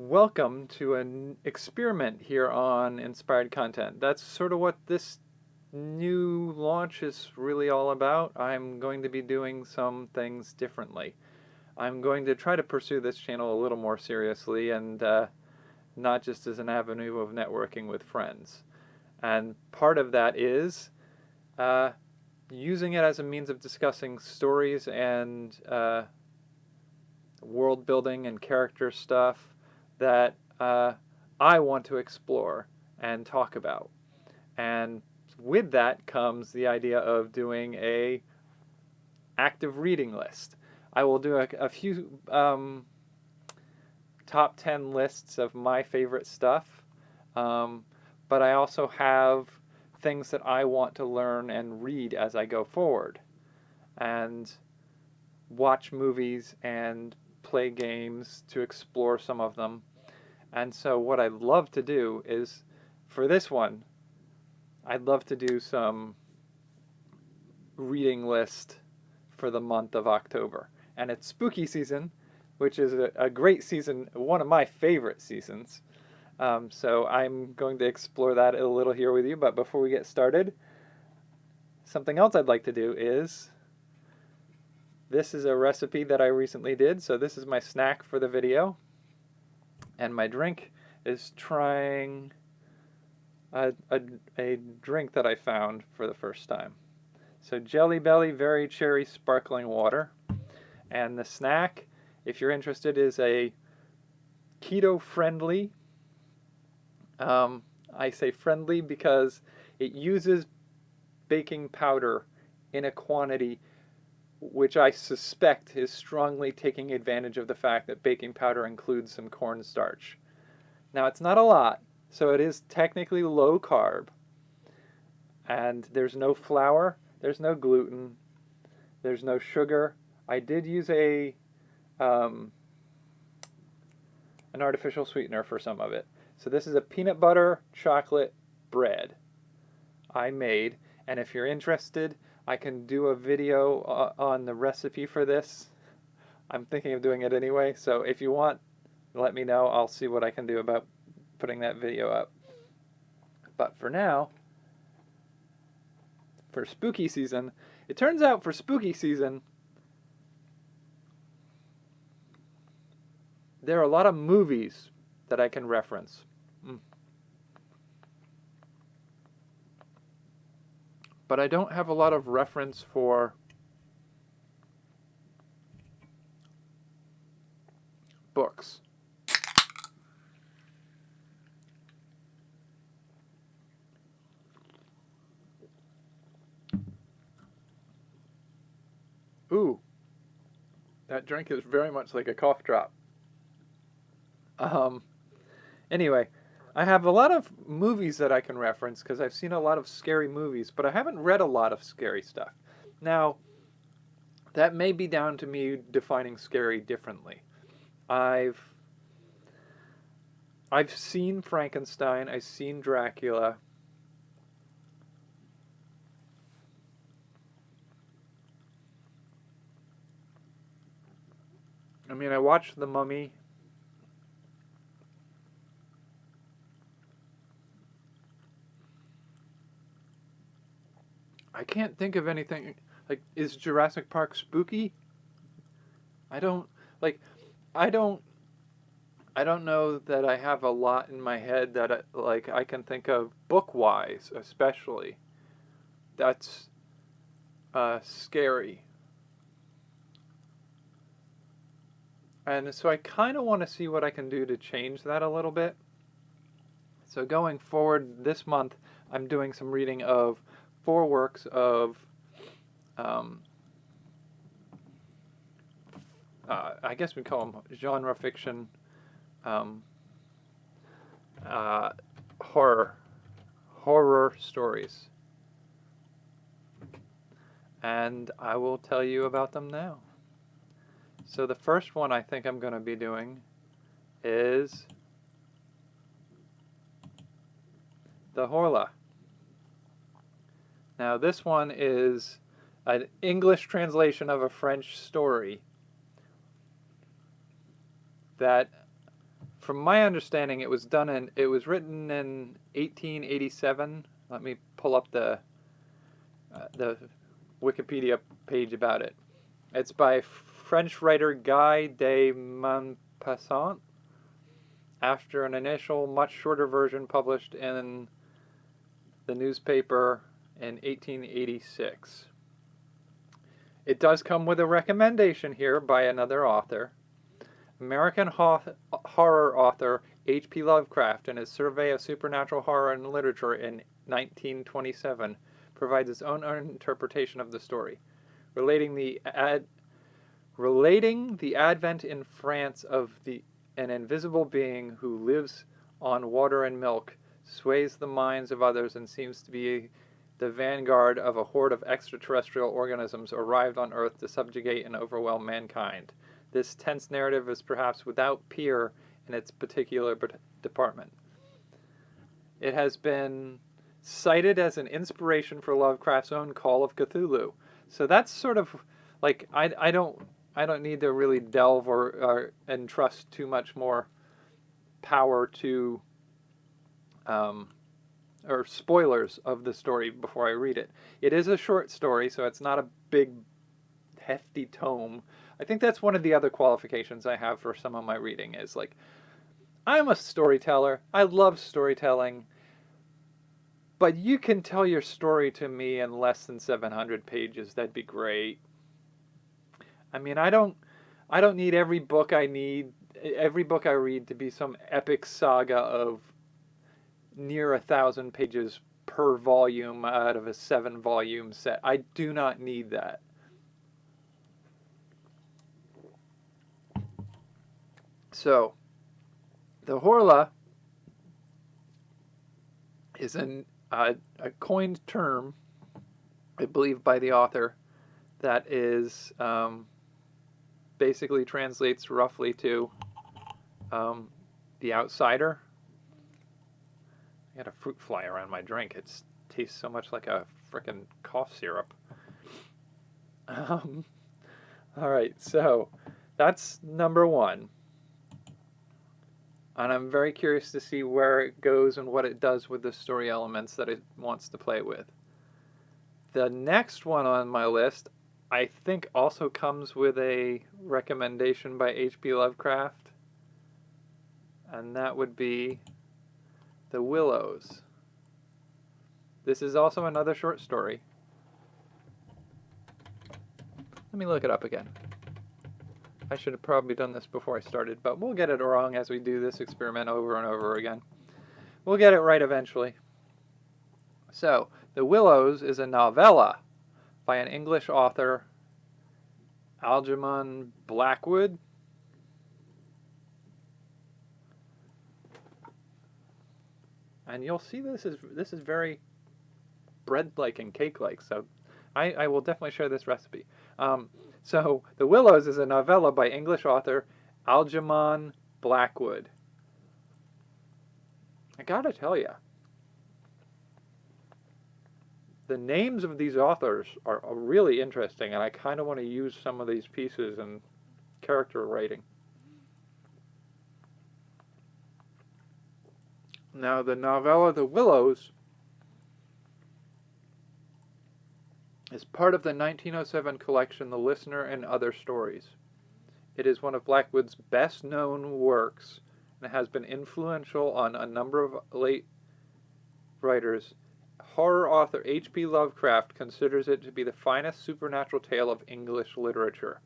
Welcome to an experiment here on Inspired Content. That's sort of what this new launch is really all about. I'm going to be doing some things differently. I'm going to try to pursue this channel a little more seriously and not just as an avenue of networking with friends. And part of that is using it as a means of discussing stories and world building and character stuff that I want to explore and talk about. And with that comes the idea of doing a active reading list. I will do a few top 10 lists of my favorite stuff, but I also have things that I want to learn and read as I go forward, and watch movies and play games to explore some of them. And so what I'd love to do is, for this one, I'd love to do some reading list for the month of October. And it's spooky season, which is a great season, one of my favorite seasons. So I'm going to explore that a little here with you. But before we get started, something else I'd like to do is, this is a recipe that I recently did. So this is my snack for the video. And my drink is trying a drink that I found for the first time. So Jelly Belly Very Cherry Sparkling Water. And the snack, if you're interested, is a keto-friendly. I say friendly because it uses baking powder in a quantity which I suspect is strongly taking advantage of the fact that baking powder includes some cornstarch. Now, it's not a lot, so it is technically low carb, and there's no flour, there's no gluten, there's no sugar. I did use an artificial sweetener for some of it. So this is a peanut butter chocolate bread I made, and if you're interested, I can do a video on the recipe for this. I'm thinking of doing it anyway, so if you want, let me know. I'll see what I can do about putting that video up. But for now, for spooky season, it turns out for spooky season, there are a lot of movies that I can reference. But I don't have a lot of reference for books. Ooh, that drink is very much like a cough drop. Anyway, I have a lot of movies that I can reference because I've seen a lot of scary movies, but I haven't read a lot of scary stuff. Now, that may be down to me defining scary differently. I've seen Frankenstein, I've seen Dracula. I mean, I watched The Mummy. I can't think of anything. Like, is Jurassic Park spooky? I don't know that I have a lot in my head that I can think of book-wise, especially. That's scary. And so I kind of want to see what I can do to change that a little bit. So going forward this month, I'm doing some reading of 4 works of I guess we call them genre fiction, horror stories. And I will tell you about them now. So the first one I think I'm going to be doing is the Horla. Now this one is an English translation of a French story that from my understanding, it was written in 1887. Let me pull up the Wikipedia page about it. It's by French writer Guy de Maupassant, after an initial, much shorter version published in the newspaper in 1886. It does come with a recommendation here by another author. American horror author H.P. Lovecraft, in his Survey of Supernatural Horror and Literature in 1927, provides his own interpretation of the story, relating the advent in France of an invisible being who lives on water and milk, sways the minds of others, and seems to be the vanguard of a horde of extraterrestrial organisms arrived on Earth to subjugate and overwhelm mankind. This tense narrative is perhaps without peer in its particular department. It has been cited as an inspiration for Lovecraft's own Call of Cthulhu. So that's sort of like, I don't need to really delve or entrust too much more power to or spoilers of the story before I read it. It is a short story, so it's not a big, hefty tome. I think that's one of the other qualifications I have for some of my reading is like, I'm a storyteller. I love storytelling. But you can tell your story to me in less than 700 pages. That'd be great. I mean, I don't need every book I read to be some epic saga of near 1,000 pages per volume out of a 7-volume set. I do not need that. So, the Horla is a coined term, I believe, by the author, that is basically translates roughly to the outsider. I got a fruit fly around my drink. It tastes so much like a frickin' cough syrup. All right, so that's number one. And I'm very curious to see where it goes and what it does with the story elements that it wants to play with. The next one on my list, I think, also comes with a recommendation by H.P. Lovecraft. And that would be The Willows. This is also another short story. Let me look it up again. I should have probably done this before I started, but we'll get it wrong as we do this experiment over and over again. We'll get it right eventually. So, The Willows is a novella by an English author, Algernon Blackwood. And you'll see this is very bread-like and cake-like, so I will definitely share this recipe. So, The Willows is a novella by English author Algernon Blackwood. I gotta tell you, the names of these authors are really interesting, and I kind of want to use some of these pieces in character writing. Now, the novella The Willows is part of the 1907 collection The Listener and Other Stories. It is one of Blackwood's best-known works and has been influential on a number of late writers. Horror author H.P. Lovecraft considers it to be the finest supernatural tale of English literature.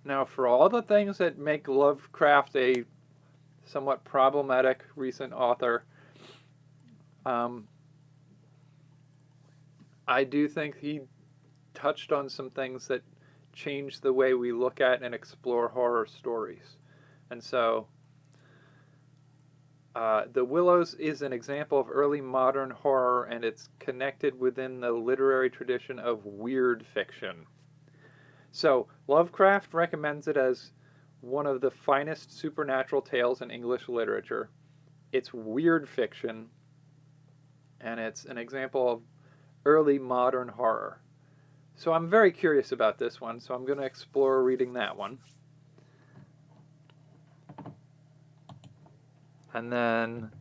Now, for all the things that make Lovecraft a somewhat problematic recent author, I do think he touched on some things that change the way we look at and explore horror stories. And so, The Willows is an example of early modern horror, and it's connected within the literary tradition of weird fiction. So, Lovecraft recommends it as one of the finest supernatural tales in English literature. It's weird fiction, and it's an example of early modern horror. So I'm very curious about this one, so I'm going to explore reading that one. And then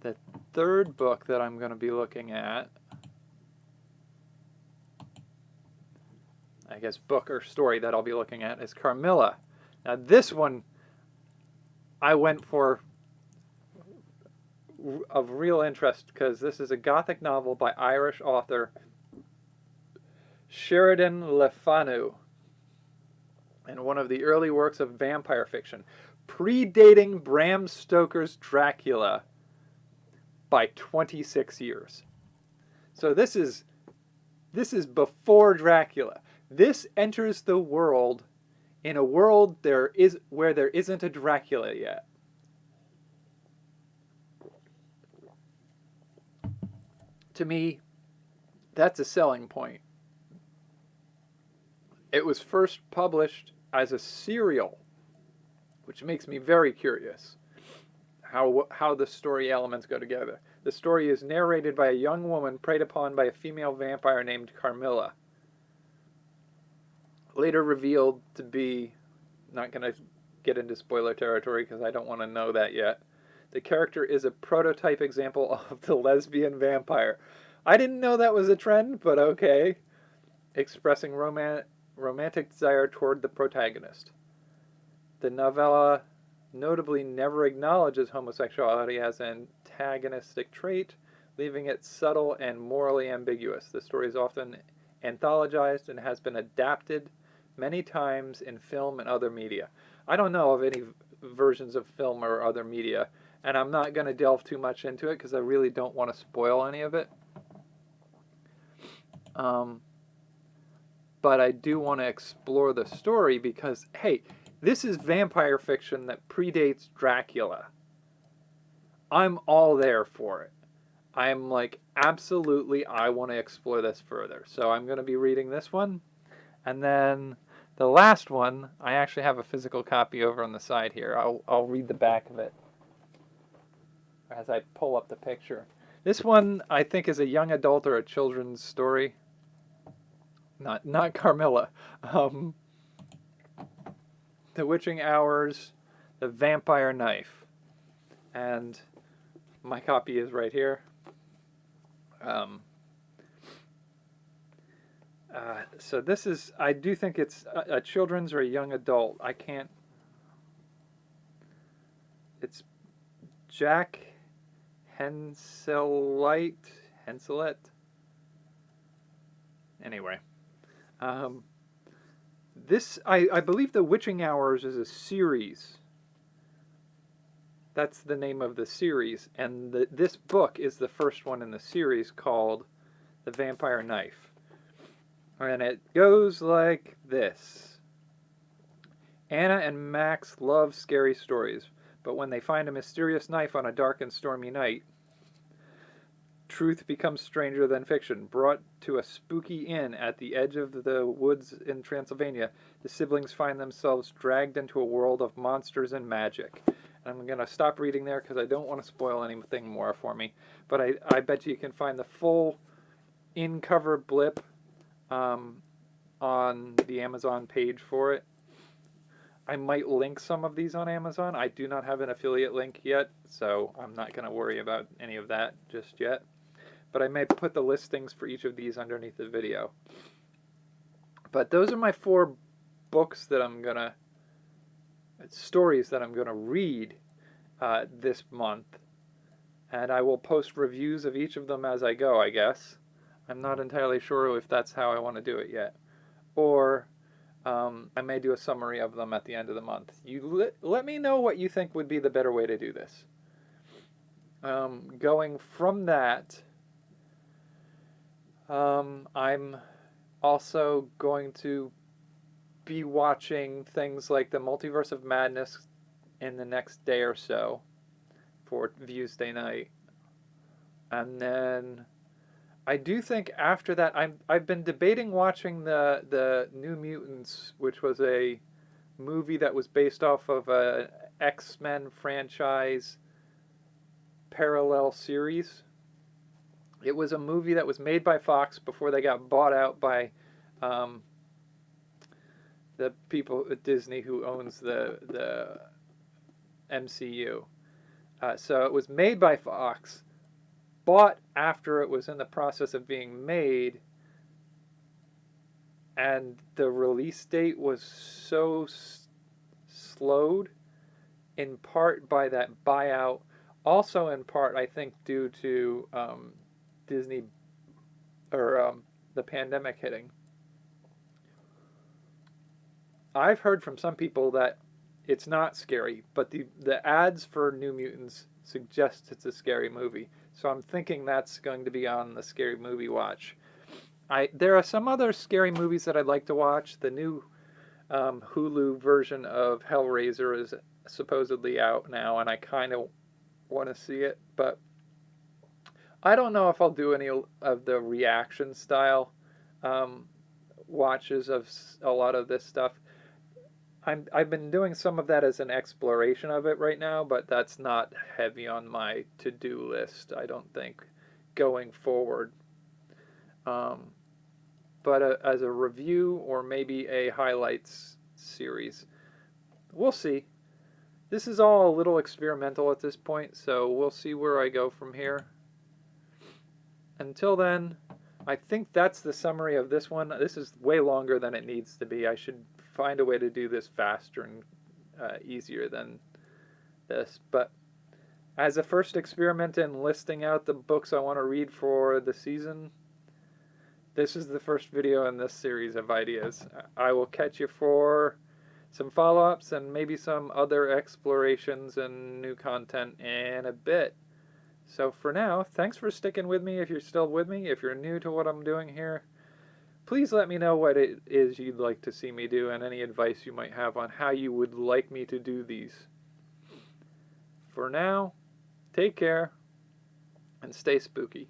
the third book that I'm going to be looking at, I guess book or story that I'll be looking at, is Carmilla. Now this one I went for of real interest because this is a Gothic novel by Irish author Sheridan Fanu, and one of the early works of vampire fiction, predating Bram Stoker's Dracula by 26 years. So this is before Dracula. This enters the world in a world where there isn't a Dracula yet. To me, that's a selling point. It was first published as a serial, which makes me very curious how the story elements go together. The story is narrated by a young woman preyed upon by a female vampire named Carmilla, later revealed to be, not going to get into spoiler territory because I don't want to know that yet. The character is a prototype example of the lesbian vampire. I didn't know that was a trend, but okay. Expressing romantic desire toward the protagonist. The novella notably never acknowledges homosexuality as an antagonistic trait, leaving it subtle and morally ambiguous. The story is often anthologized and has been adapted many times in film and other media. I don't know of any versions of film or other media, and I'm not going to delve too much into it because I really don't want to spoil any of it. But I do want to explore the story because, hey, this is vampire fiction that predates Dracula. I'm all there for it. I'm like, absolutely, I want to explore this further. So I'm going to be reading this one. And then the last one, I actually have a physical copy over on the side here. I'll read the back of it as I pull up the picture. This one, I think, is a young adult or a children's story. Not Carmilla. The Witching Hours, The Vampire Knife. And my copy is right here. So this is, I do think it's a children's or a young adult. I can't, it's Jack Henseleit. Anyway. This, I believe The Witching Hours is a series. That's the name of the series. And this book is the first one in the series called The Vampire Knife. And it goes like this. Anna and Max love scary stories, but when they find a mysterious knife on a dark and stormy night, truth becomes stranger than fiction. Brought to a spooky inn at the edge of the woods in Transylvania, the siblings find themselves dragged into a world of monsters and magic. And I'm going to stop reading there because I don't want to spoil anything more for me. But I bet you can find the full in-cover blip on the Amazon page for it. I might link some of these on Amazon. I do not have an affiliate link yet, so I'm not going to worry about any of that just yet. But I may put the listings for each of these underneath the video. But those are my 4 books that I'm going to, stories that I'm going to read this month. And I will post reviews of each of them as I go, I guess. I'm not entirely sure if that's how I want to do it yet. Or I may do a summary of them at the end of the month. You let me know what you think would be the better way to do this. Going from that, I'm also going to be watching things like the Multiverse of Madness in the next day or so for Viewsday night. And then I do think after that, I've been debating watching the New Mutants, which was a movie that was based off of a X-Men franchise parallel series. It was a movie that was made by Fox before they got bought out by um, the people at Disney who owns the MCU. So it was made by Fox, bought after it was in the process of being made, and the release date was so slowed, in part by that buyout, also in part I think due to Disney or the pandemic hitting. I've heard from some people that it's not scary, but the ads for New Mutants suggest it's a scary movie. So I'm thinking that's going to be on the scary movie watch. There are some other scary movies that I'd like to watch. The new Hulu version of Hellraiser is supposedly out now, and I kind of want to see it, but I don't know if I'll do any of the reaction style watches of a lot of this stuff. I've been doing some of that as an exploration of it right now, but that's not heavy on my to-do list, I don't think, going forward. But as a review or maybe a highlights series, we'll see. This is all a little experimental at this point, so we'll see where I go from here. Until then, I think that's the summary of this one. This is way longer than it needs to be. I should find a way to do this faster and easier than this. But as a first experiment in listing out the books I want to read for the season, this is the first video in this series of ideas. I will catch you for some follow-ups and maybe some other explorations and new content in a bit. So for now, thanks for sticking with me if you're still with me. If you're new to what I'm doing here, please let me know what it is you'd like to see me do and any advice you might have on how you would like me to do these. For now, take care and stay spooky.